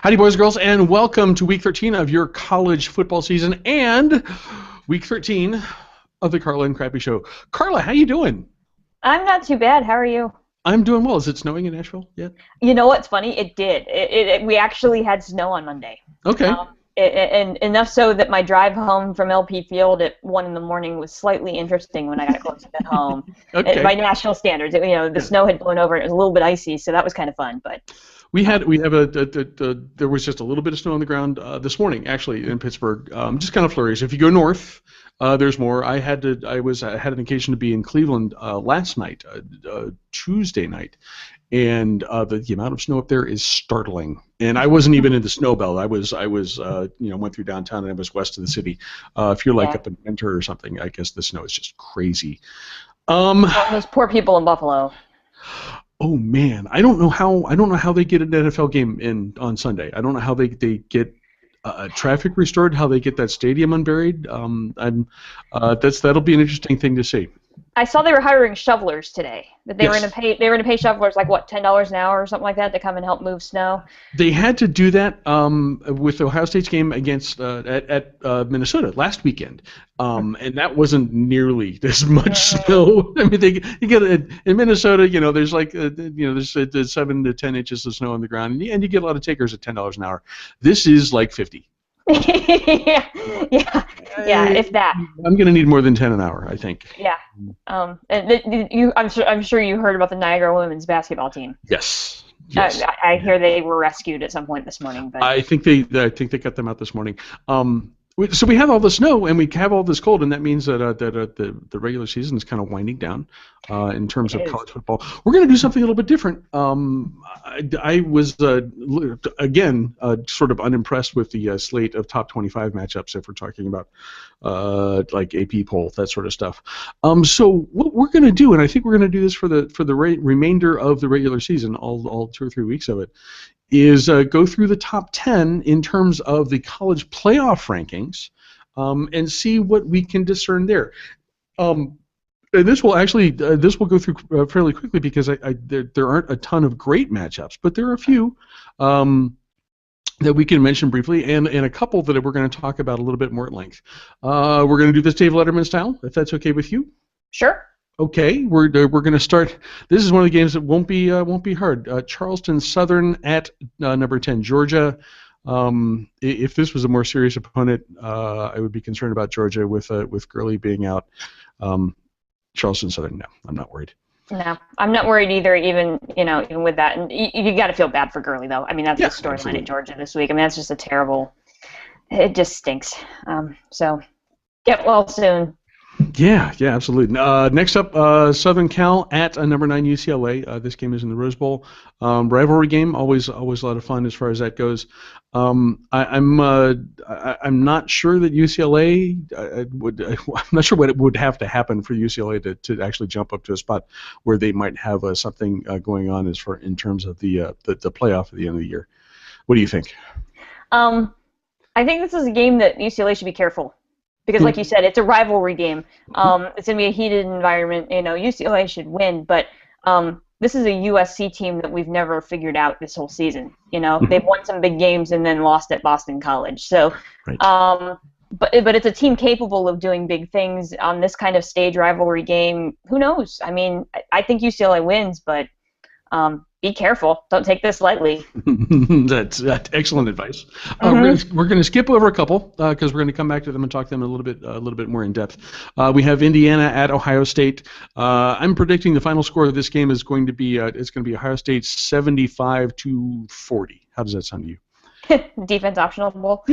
Howdy, boys and girls, and welcome to Week 13 of your college football season and Week 13 of the Carla and Crappy Show. Carla, how you doing? I'm not too bad. How are you? I'm doing well. Is it snowing in Nashville yet? You know what's funny? It did. We actually had snow on Monday. Okay. And enough so that my drive home from LP Field at 1 in the morning was slightly interesting when I got close to home. Okay. By Nashville standards, the snow had blown over and it was a little bit icy, so that was kind of fun. But there was just a little bit of snow on the ground this morning, actually, in Pittsburgh. Just kind of flurries. If you go north, there's more. I had an occasion to be in Cleveland last night, Tuesday night, and the amount of snow up there is startling. And I wasn't even in the snow belt. I was went through downtown and I was west of the city. If you're like up in winter or something, I guess the snow is just crazy. Those poor people in Buffalo. Oh man, I don't know how they get an NFL game in on Sunday. I don't know how they get traffic restored, how they get that stadium unburied. That'll be an interesting thing to see. I saw they were hiring shovelers today. That they were going to pay shovelers like what, $10 an hour or something like that to come and help move snow. They had to do that with Ohio State's game against at Minnesota last weekend, and that wasn't nearly as much snow. I mean, you get in Minnesota, there's like there's 7 to 10 inches of snow on the ground, and you get a lot of takers at $10 an hour. This is like 50. yeah, if that. I'm going to need more than 10 an hour, I think. Yeah. I'm sure you heard about the Niagara women's basketball team. Yes. I hear they were rescued at some point this morning. But I think they got them out this morning. So we have all the snow and we have all this cold, and that means that the regular season is kind of winding down in terms of college football. We're going to do something a little bit different. I was again sort of unimpressed with the slate of top 25 matchups if we're talking about like AP poll, that sort of stuff. So what we're going to do, and I think we're going to do this for the remainder of the regular season, all 2 or 3 weeks of it, is go through the top 10 in terms of the college playoff rankings and see what we can discern there. And this will go through fairly quickly because there aren't a ton of great matchups, but there are a few that we can mention briefly, and a couple that we're going to talk about a little bit more at length. We're going to do this Dave Letterman style, if that's okay with you. Sure. Okay, we're going to start. This is one of the games that won't be hard. Charleston Southern at number 10 Georgia. If this was a more serious opponent, I would be concerned about Georgia with Gurley being out. Charleston Southern, no, I'm not worried. No, I'm not worried either. Even with that, and you got to feel bad for Gurley though. I mean, that's the storyline at Georgia this week. I mean, that's just a terrible. It just stinks. So get well soon. Yeah, absolutely. Next up, Southern Cal at number 9 UCLA. This game is in the Rose Bowl. Rivalry game, always a lot of fun as far as that goes. I'm not sure that UCLA I'm not sure what it would have to happen for UCLA to actually jump up to a spot where they might have something going on in terms of the playoff at the end of the year. What do you think? I think this is a game that UCLA should be careful. Because, like you said, it's a rivalry game. It's going to be a heated environment. UCLA should win, but this is a USC team that we've never figured out this whole season. They've won some big games and then lost at Boston College. So, right. But it's a team capable of doing big things on this kind of stage rivalry game. Who knows? I mean, I think UCLA wins, but be careful. Don't take this lightly. That's excellent advice. We're going to skip over a couple because we're going to come back to them and talk to them a little bit more in depth. We have Indiana at Ohio State. I'm predicting the final score of this game is going to be Ohio State 75-40. How does that sound to you? Defense optional bowl.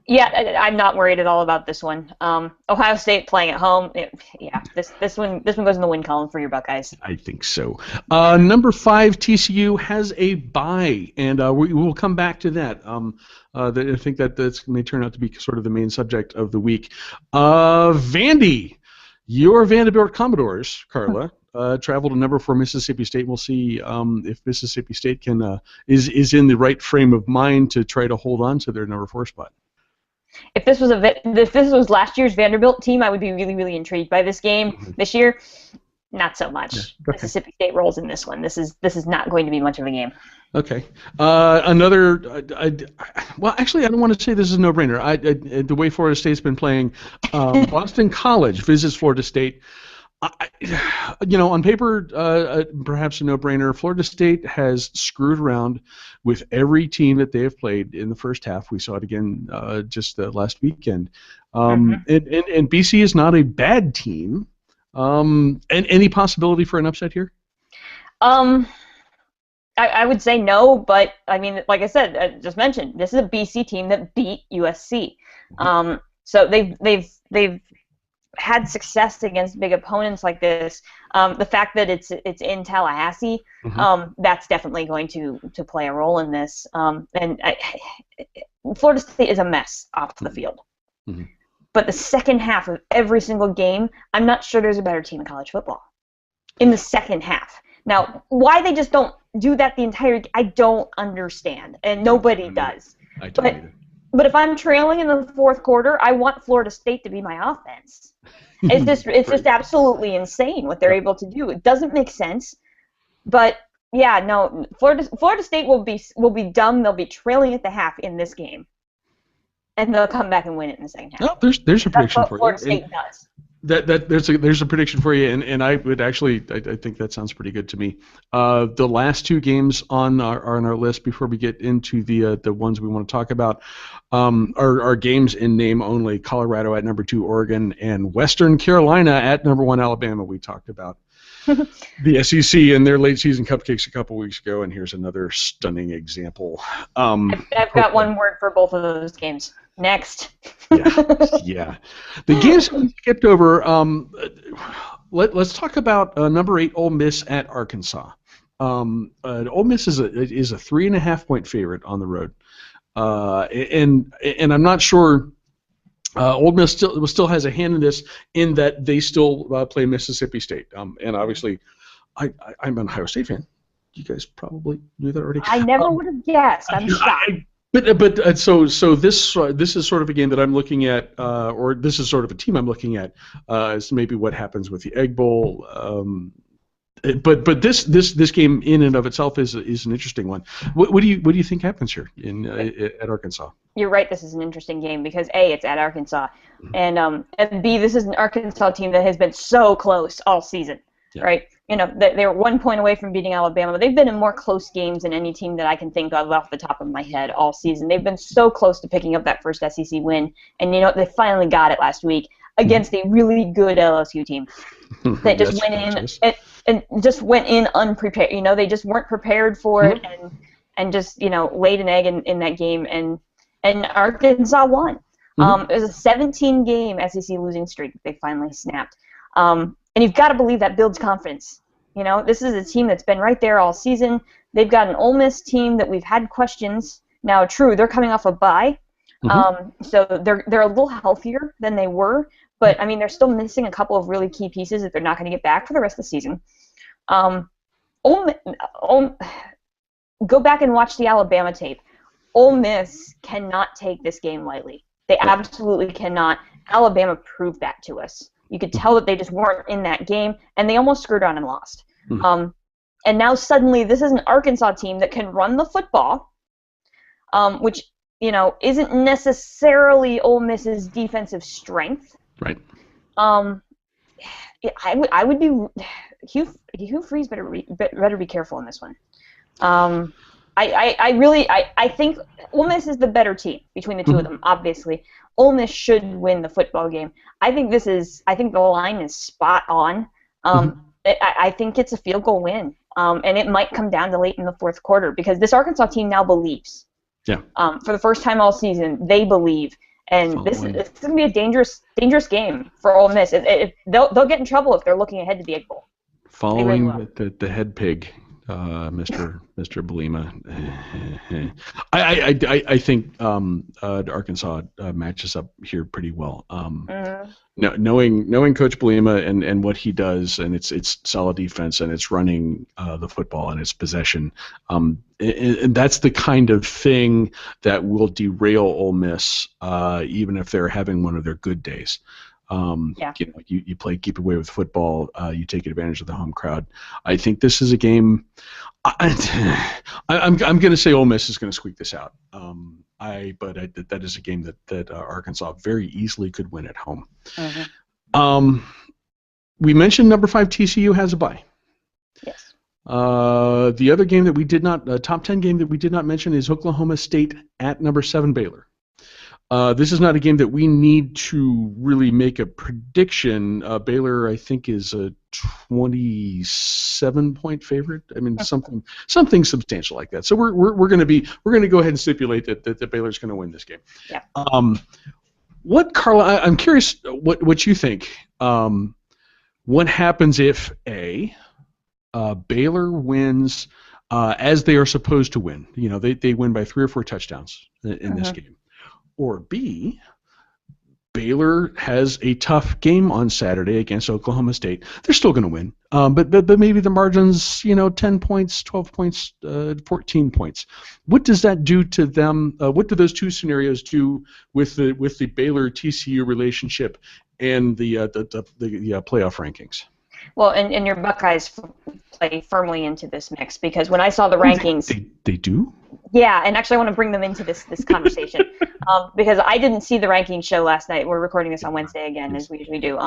Yeah, I'm not worried at all about this one. Ohio State playing at home. This one goes in the win column for your Buckeyes. I think so. Number 5 TCU has a bye, and we will come back to that. I think that may turn out to be sort of the main subject of the week. Vandy, your Vanderbilt Commodores, Carla. Travel to number 4 Mississippi State. We'll see if Mississippi State can is in the right frame of mind to try to hold on to their number 4 spot. If this was last year's Vanderbilt team, I would be really, really intrigued by this game this year. Not so much. Yeah. Okay. Mississippi State rolls in this one. This is not going to be much of a game. Okay. Well, actually, I don't want to say this is a no-brainer. The way Florida State's been playing, Boston College visits Florida State. On paper, perhaps a no-brainer. Florida State has screwed around with every team that they have played in the first half. We saw it again just last weekend. And BC is not a bad team. And any possibility for an upset here? I would say no, but I mean, like I said, I just mentioned, this is a BC team that beat USC. So they've had success against big opponents like this. The fact that it's in Tallahassee, that's definitely going to play a role in this. Florida State is a mess off the field. But the second half of every single game, I'm not sure there's a better team in college football in the second half. Now, why they just don't do that the entire game, I don't understand, and nobody does. I don't either. But if I'm trailing in the fourth quarter, I want Florida State to be my offense. It's just absolutely insane what they're able to do. It doesn't make sense. But yeah, no, Florida State will be dumb. They'll be trailing at the half in this game, and they'll come back and win it in the second half. No, there's a prediction for you. Florida State does. There's a prediction for you, and I would actually I think that sounds pretty good to me. The last two games on our list before we get into the ones we want to talk about are games in name only. Colorado at number 2 Oregon, and Western Carolina at number 1 Alabama. We talked about the SEC and their late season cupcakes a couple weeks ago, and here's another stunning example. I've got one word for both of those games. Next. Yeah. The games we skipped over. Let's talk about number 8 Ole Miss at Arkansas. Ole Miss is a 3.5-point favorite on the road, and I'm not sure. Ole Miss still has a hand in this, in that they still play Mississippi State, and obviously, I'm an Ohio State fan. You guys probably knew that already. I never would have guessed. I'm shocked. So this is sort of a game that I'm looking at, or this is sort of a team I'm looking at, as maybe what happens with the Egg Bowl. But this game in and of itself is an interesting one. What do you think happens here at Arkansas? You're right. This is an interesting game because A, it's at Arkansas, and B, this is an Arkansas team that has been so close all season, right? They were 1 point away from beating Alabama. They've been in more close games than any team that I can think of off the top of my head all season. They've been so close to picking up that first SEC win, and they finally got it last week against a really good LSU team that just went in and just went in unprepared. They just weren't prepared for it, and just laid an egg in that game, and Arkansas won. It was a 17-game SEC losing streak that they finally snapped. And you've got to believe that builds confidence. This is a team that's been right there all season. They've got an Ole Miss team that we've had questions. Now, true, they're coming off a bye, so they're a little healthier than they were. But I mean, they're still missing a couple of really key pieces that they're not going to get back for the rest of the season. Go back and watch the Alabama tape. Ole Miss cannot take this game lightly. They absolutely cannot. Alabama proved that to us. You could tell that they just weren't in that game, and they almost screwed on and lost. And now suddenly this is an Arkansas team that can run the football, which isn't necessarily Ole Miss's defensive strength. Right. I would be Hugh Freeze better be careful in this one. I think Ole Miss is the better team between the two of them. Obviously, Ole Miss should win the football game. I think the line is spot on. I think it's a field goal win, and it might come down to late in the fourth quarter because this Arkansas team now believes. Yeah. For the first time all season, they believe, and it's going to be a dangerous game for Ole Miss. They'll get in trouble if they're looking ahead to the Egg Bowl. Following the head pig. Mr. Belima. I think Arkansas matches up here pretty well. Knowing Coach Belima and what he does, and it's solid defense, and it's running the football, and it's possession. And that's the kind of thing that will derail Ole Miss, even if they're having one of their good days. Yeah. You play keep away with football. You take advantage of the home crowd. I think this is a game. I'm going to say Ole Miss is going to squeak this out. That is a game that Arkansas very easily could win at home. Mm-hmm. We mentioned number 5 TCU has a bye. Yes. The other game that we did not, top 10 game that we did not mention is Oklahoma State at number 7 Baylor. This is not a game that we need to really make a prediction. Baylor, I think, is a 27-point favorite. I mean, something substantial like that. So we're going to go ahead and stipulate that Baylor's going to win this game. Yeah. What, Carla? I'm curious what you think. What happens if Baylor wins as they are supposed to win? They win by 3 or 4 touchdowns in this game. Or B, Baylor has a tough game on Saturday against Oklahoma State. They're still going to win, but maybe the margin's 10 points, 12 points, 14 points. What does that do to them? What do those two scenarios do with the Baylor TCU relationship and the playoff rankings? Well, and your Buckeyes play firmly into this mix, because when I saw the rankings, they do. Yeah, and actually I want to bring them into this conversation because I didn't see the rankings show last night. We're recording this on Wednesday again, as we usually do.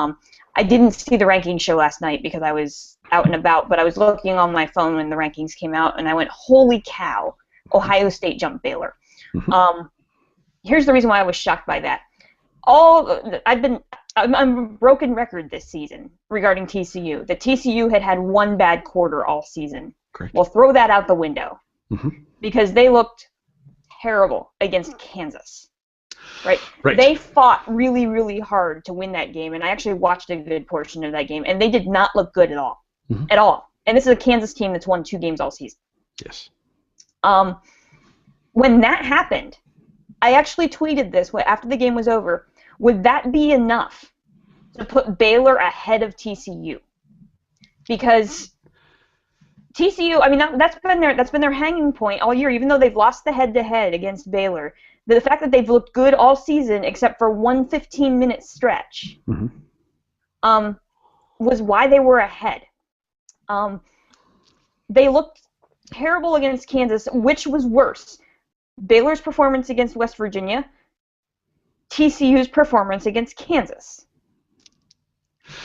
I didn't see the rankings show last night because I was out and about, but I was looking on my phone when the rankings came out, and I went, holy cow, Ohio State jumped Baylor. Mm-hmm. Here's the reason why I was shocked by that. I'm a broken record this season regarding TCU. The TCU had one bad quarter all season. Correct. Well, throw that out the window. Mm-hmm. Because they looked terrible against Kansas. Right? Right. They fought really, really hard to win that game, and I actually watched a good portion of that game, and they did not look good at all. Mm-hmm. At all. And this is a Kansas team that's won 2 games all season. Yes. When that happened, I actually tweeted this after the game was over. Would that be enough to put Baylor ahead of TCU? Because TCU, I mean, that's been their hanging point all year, even though they've lost the head-to-head against Baylor. The fact that they've looked good all season except for one 15-minute stretch was why they were ahead. They looked terrible against Kansas. Which was worse, Baylor's performance against West Virginia, TCU's performance against Kansas?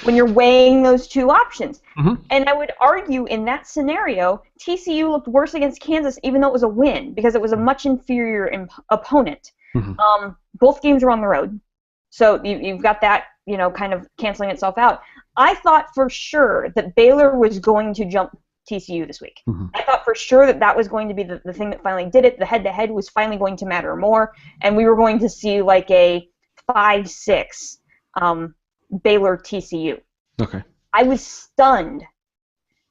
When you're weighing those two options. Mm-hmm. And I would argue in that scenario, TCU looked worse against Kansas, even though it was a win, because it was a much inferior opponent. Mm-hmm. Both games were on the road. So you've got that, kind of canceling itself out. I thought for sure that Baylor was going to jump TCU this week. Mm-hmm. I thought for sure that was going to be the thing that finally did it. The head-to-head was finally going to matter more, and we were going to see like a 5-6 Baylor TCU. Okay. I was stunned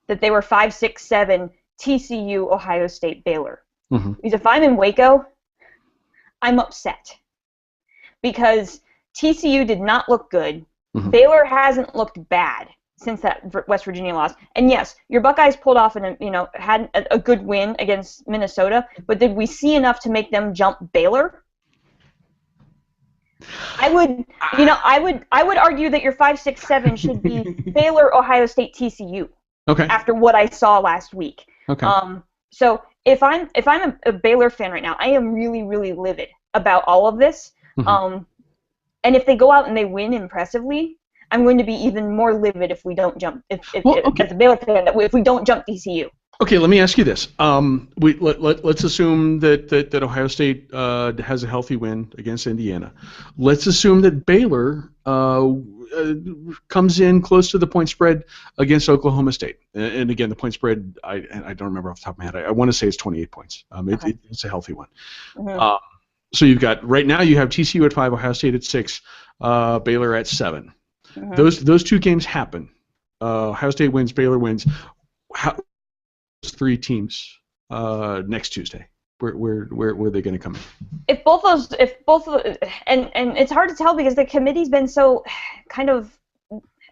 that they were 5-6-7 TCU Ohio State Baylor. Mm-hmm. Because if I'm in Waco, I'm upset. Because TCU did not look good. Mm-hmm. Baylor hasn't looked bad since that West Virginia loss. And yes, your Buckeyes pulled off and had a good win against Minnesota, but did we see enough to make them jump Baylor? I would argue that your 5-6-7 should be Baylor, Ohio State, TCU. Okay. After what I saw last week. Okay. So if I'm a Baylor fan right now, I am really, really livid about all of this. Mm-hmm. And if they go out and they win impressively, I'm going to be even more livid if we don't jump. As a Baylor fan, if we don't jump TCU. Okay, let me ask you this. Let's assume that Ohio State has a healthy win against Indiana. Let's assume that Baylor comes in close to the point spread against Oklahoma State. And again, the point spread, I don't remember off the top of my head. I want to say it's 28 points. Okay. It's a healthy one. Mm-hmm. So you've got, right now you have TCU at 5, Ohio State at 6, Baylor at 7. Mm-hmm. Those two games happen. Ohio State wins, Baylor wins. Three teams next Tuesday. Where are they going to come in? And it's hard to tell because the committee's been so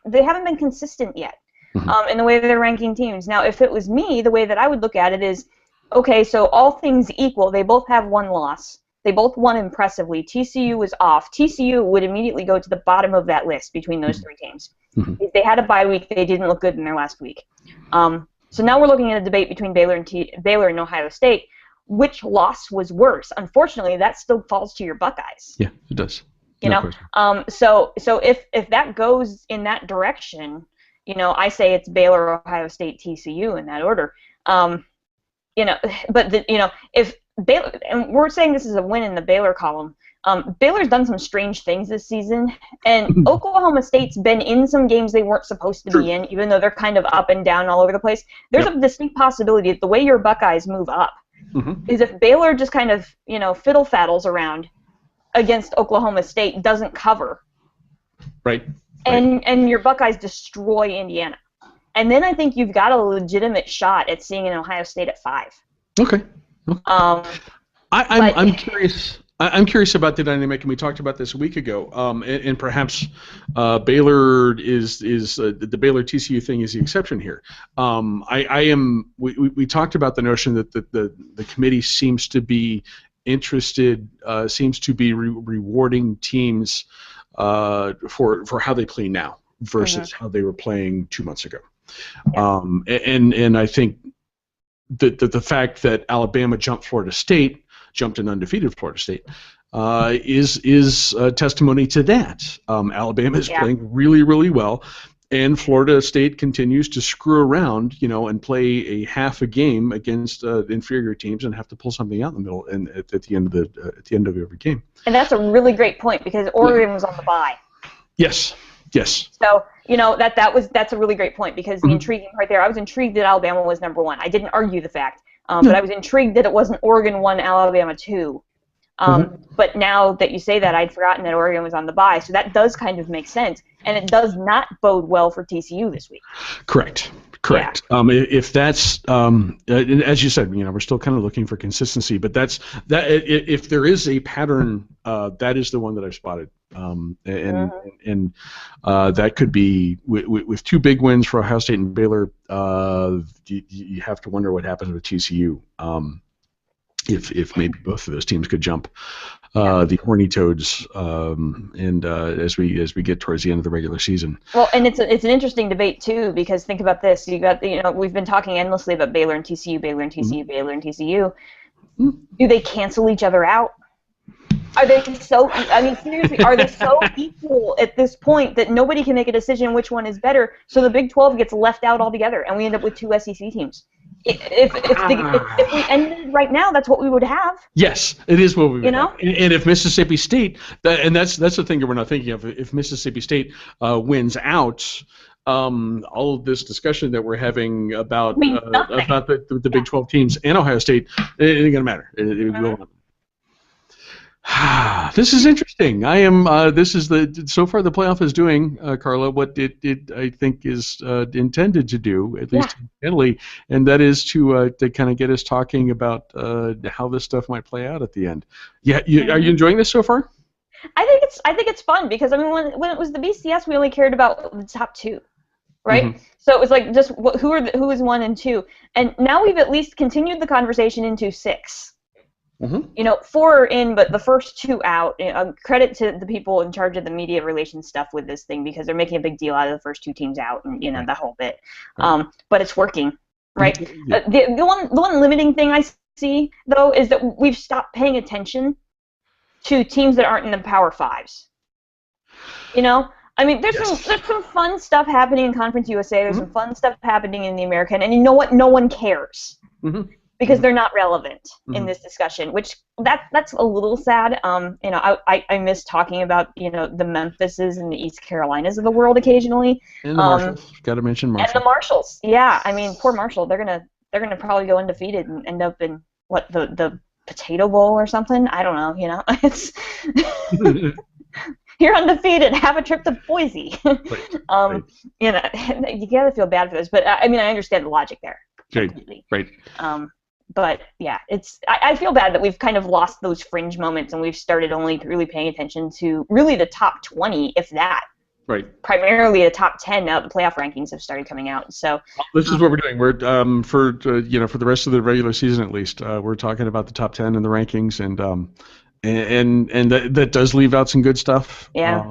they haven't been consistent yet. Mm-hmm. In the way that they're ranking teams. Now, if it was me, the way that I would look at it is, okay, so all things equal, they both have 1 loss. They both won impressively. TCU was off. TCU would immediately go to the bottom of that list between those three teams. If they had a bye week, they didn't look good in their last week. So now we're looking at a debate between Baylor and Ohio State. Which loss was worse? Unfortunately, that still falls to your Buckeyes. Yeah, it does. You know, so if that goes in that direction, you know, I say it's Baylor, Ohio State, TCU in that order. You know, but you know, if Baylor, and we're saying this is a win in the Baylor column. Baylor's done some strange things this season, and Oklahoma State's been in some games they weren't supposed to be in, even though they're kind of up and down all over the place. There's a distinct possibility that the way your Buckeyes move up is if Baylor just kind of, you know, fiddle-faddles around against Oklahoma State, doesn't cover. Right. And your Buckeyes destroy Indiana. And then I think you've got a legitimate shot at seeing an Ohio State at 5. Okay. I'm curious. I'm curious about the dynamic, and we talked about this a week ago. And perhaps Baylor is the Baylor TCU thing is the exception here. We talked about the notion that the committee seems to be interested, seems to be rewarding teams for how they play now versus how they were playing 2 months ago. And I think that the fact that Alabama jumped an undefeated Florida State, is testimony to that. Alabama is playing really, really well, and Florida State continues to screw around, you know, and play a half a game against inferior teams and have to pull something out in the middle and at the end of every game. And that's a really great point because Oregon was on the bye. Yes. So, you know, that's a really great point because the intriguing part there, I was intrigued that Alabama was number 1. I didn't argue the fact. But I was intrigued that it wasn't Oregon 1, Alabama 2. But now that you say that, I'd forgotten that Oregon was on the bye. So that does kind of make sense. And it does not bode well for TCU this week. Correct. Yeah. If that's, as you said, you know, we're still kind of looking for consistency. But if there is a pattern, that is the one that I've spotted. And that could be with 2 big wins for Ohio State and Baylor. You have to wonder what happens with TCU if maybe both of those teams could jump the Horny Toads as we get towards the end of the regular season. Well, and it's an interesting debate too because think about this: we've been talking endlessly about Baylor and TCU, Baylor and TCU, Baylor and TCU. Do they cancel each other out? Are they so? I mean, seriously, are they so equal at this point that nobody can make a decision which one is better? So the Big 12 gets left out altogether, and we end up with 2 SEC teams. If we ended right now, that's what we would have. Yes, it is what we would have. And if Mississippi State, and that's the thing that we're not thinking of. If Mississippi State wins out, all of this discussion that we're having about the Big 12 teams and Ohio State, it ain't gonna matter. It will. This is interesting. I am. This is so far the playoff is doing, Carla, what it I think is intended to do, at least intently, and that is to kind of get us talking about how this stuff might play out at the end. Yeah, are you enjoying this so far? I think it's fun because I mean when it was the BCS, we only cared about the top 2, right? So it was like just who is 1 and 2, and now we've at least continued the conversation into 6. You know, 4 are in, but the first 2 out. Credit to the people in charge of the media relations stuff with this thing because they're making a big deal out of the first 2 teams out, and the whole bit. But it's working, right? The one limiting thing I see though is that we've stopped paying attention to teams that aren't in the Power 5s. You know, I mean, there's some fun stuff happening in Conference USA. There's some fun stuff happening in the American, and you know what? No one cares. Because they're not relevant in this discussion, which that's a little sad. You know, I miss talking about the Memphises and the East Carolinas of the world occasionally. And the Marshalls, got to mention Marshall. And the Marshalls, yeah. I mean, poor Marshall. They're gonna probably go undefeated and end up in the Potato Bowl or something. I don't know. You know, it's you're undefeated. Have a trip to Boise. Right. You know, you gotta feel bad for this, but I mean, I understand the logic there. Completely. Right. But yeah, I feel bad that we've kind of lost those fringe moments and we've started only really paying attention to really the top 20, if that. Right. Primarily the top 10 now. The playoff rankings have started coming out. So this is what we're doing. We're for the rest of the regular season at least, we're talking about the top 10 and the rankings, and and that does leave out some good stuff. Yeah.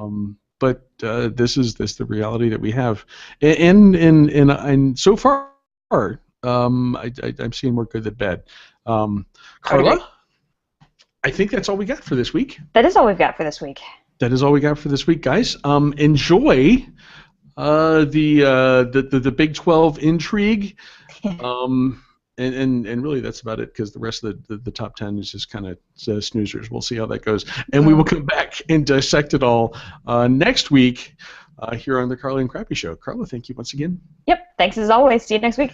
But this is the reality that we have, and so far, I'm seeing more good than bad. Carla, I think that's all we got for this week. That is all we've got for this week. That is all we got for this week, guys. Enjoy the Big 12 intrigue. And really that's about it, because the rest of the top 10 is just kind of snoozers. We'll see how that goes. And we will come back and dissect it all next week here on the Carla and Crappy Show. Carla, thank you once again. Yep. Thanks as always. See you next week.